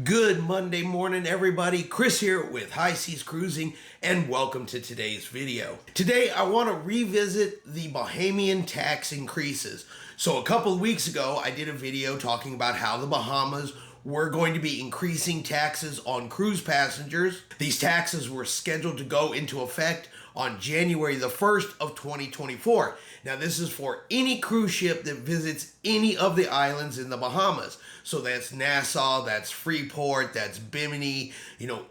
Good Monday morning, everybody. Chris here with High Seas Cruising, and welcome to today's video. Today, I want to revisit the Bahamian tax increases. So a couple of weeks ago, I did a video talking about how the Bahamas were going to be increasing taxes on cruise passengers. These taxes were scheduled to go into effect on January the 1st of 2024. Now, this is for any cruise ship that visits any of the islands in the Bahamas. So that's Nassau, that's Freeport, that's Bimini,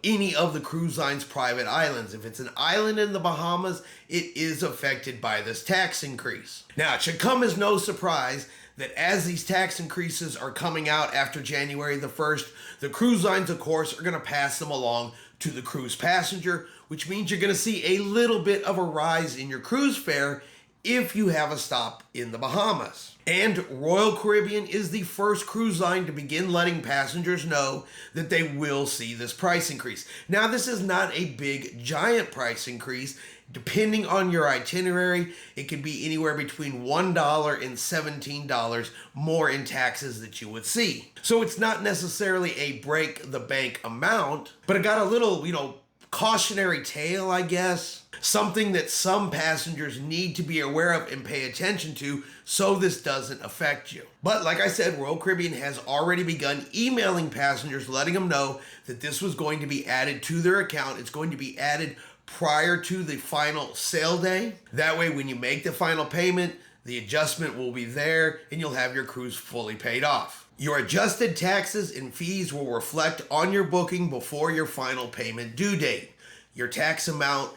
any of the cruise line's private islands. If it's an island in the Bahamas, it is affected by this tax increase. Now, it should come as no surprise that as these tax increases are coming out after January the 1st, the cruise lines, of course, are going to pass them along to the cruise passenger, which means you're going to see a little bit of a rise in your cruise fare if you have a stop in the Bahamas. And Royal Caribbean is the first cruise line to begin letting passengers know that they will see this price increase. Now, this is not a big, giant price increase. Depending on your itinerary, it could be anywhere between $1 and $17 more in taxes that you would see. So it's not necessarily a break the bank amount, but it got a little, cautionary tale, I guess. Something that some passengers need to be aware of and pay attention to so this doesn't affect you. But like I said, Royal Caribbean has already begun emailing passengers, letting them know that this was going to be added to their account. It's going to be added prior to the final sale day. That way, when you make the final payment, the adjustment will be there and you'll have your cruise fully paid off. Your adjusted taxes and fees will reflect on your booking before your final payment due date. Your tax amount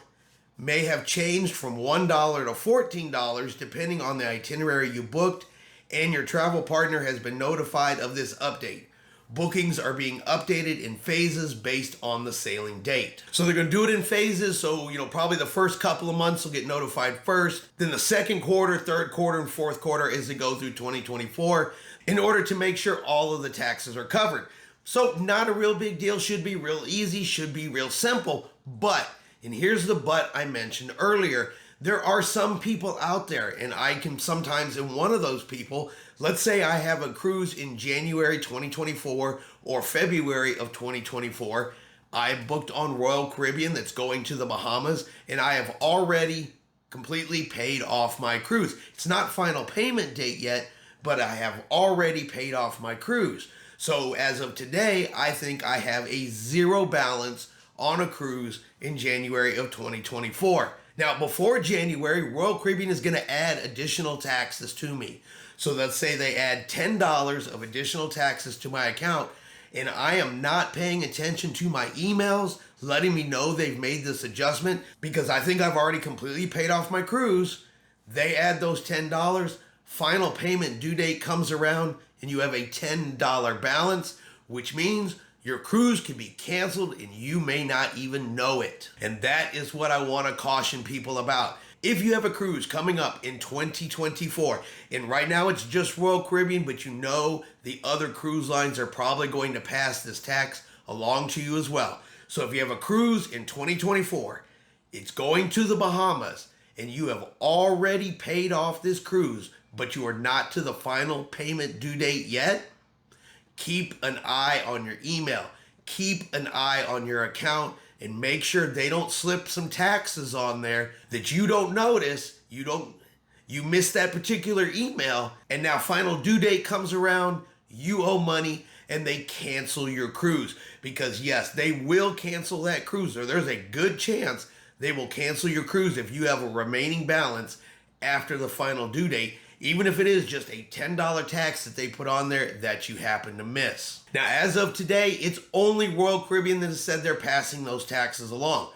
may have changed from $1 to $14 depending on the itinerary you booked, and your travel partner has been notified of this update. Bookings are being updated in phases based on the sailing date. So they're going to do it in phases, so probably the first couple of months will get notified first, then the second quarter, third quarter, and fourth quarter as they go through 2024 in order to make sure all of the taxes are covered. So not a real big deal, should be real easy, should be real simple, but, and here's the but I mentioned earlier, there are some people out there, and I can sometimes in one of those people. Let's say I have a cruise in January 2024 or February of 2024. I booked on Royal Caribbean that's going to the Bahamas, and I have already completely paid off my cruise. It's not final payment date yet, but I have already paid off my cruise. So as of today, I think I have a zero balance on a cruise in January of 2024. Now, before January, Royal Caribbean is going to add additional taxes to me. So let's say they add $10 of additional taxes to my account, and I am not paying attention to my emails letting me know they've made this adjustment because I think I've already completely paid off my cruise. They add those $10, final payment due date comes around, and you have a $10 balance, which means your cruise can be canceled and you may not even know it. And that is what I want to caution people about. If you have a cruise coming up in 2024, and right now it's just Royal Caribbean, but the other cruise lines are probably going to pass this tax along to you as well. So if you have a cruise in 2024, it's going to the Bahamas, and you have already paid off this cruise, but you are not to the final payment due date yet, keep an eye on your email, keep an eye on your account, and make sure they don't slip some taxes on there that you don't notice. You missed that particular email, and now final due date comes around, you owe money, and they cancel your cruise. Because yes, they will cancel that cruise, or there's a good chance they will cancel your cruise if you have a remaining balance after the final due date, even if it is just a $10 tax that they put on there that you happen to miss. Now, as of today, it's only Royal Caribbean that has said they're passing those taxes along.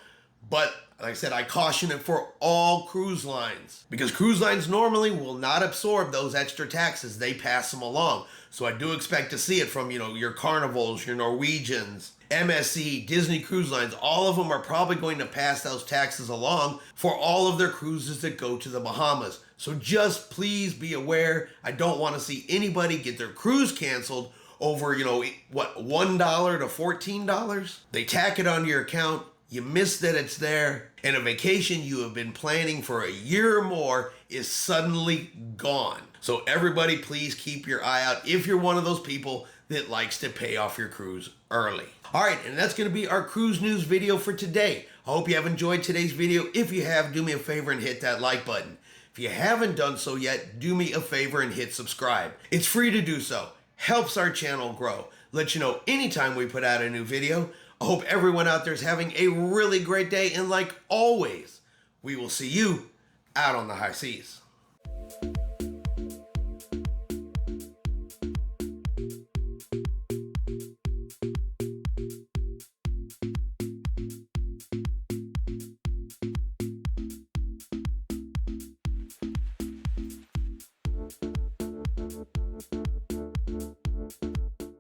But, like I said, I caution it for all cruise lines, because cruise lines normally will not absorb those extra taxes. They pass them along. So I do expect to see it from, your Carnivals, your Norwegians, MSC, Disney Cruise Lines. All of them are probably going to pass those taxes along for all of their cruises that go to the Bahamas. So just please be aware. I don't want to see anybody get their cruise canceled over, $1 to $14. They tack it onto your account. You miss that it's there, and a vacation you have been planning for a year or more is suddenly gone. So everybody, please keep your eye out if you're one of those people that likes to pay off your cruise early. All right, and that's going to be our cruise news video for today. I hope you have enjoyed today's video. If you have, do me a favor and hit that like button. If you haven't done so yet, do me a favor and hit subscribe. It's free to do so. Helps our channel grow. Let you know anytime we put out a new video. I hope everyone out there is having a really great day, and like always, we will see you out on the high seas.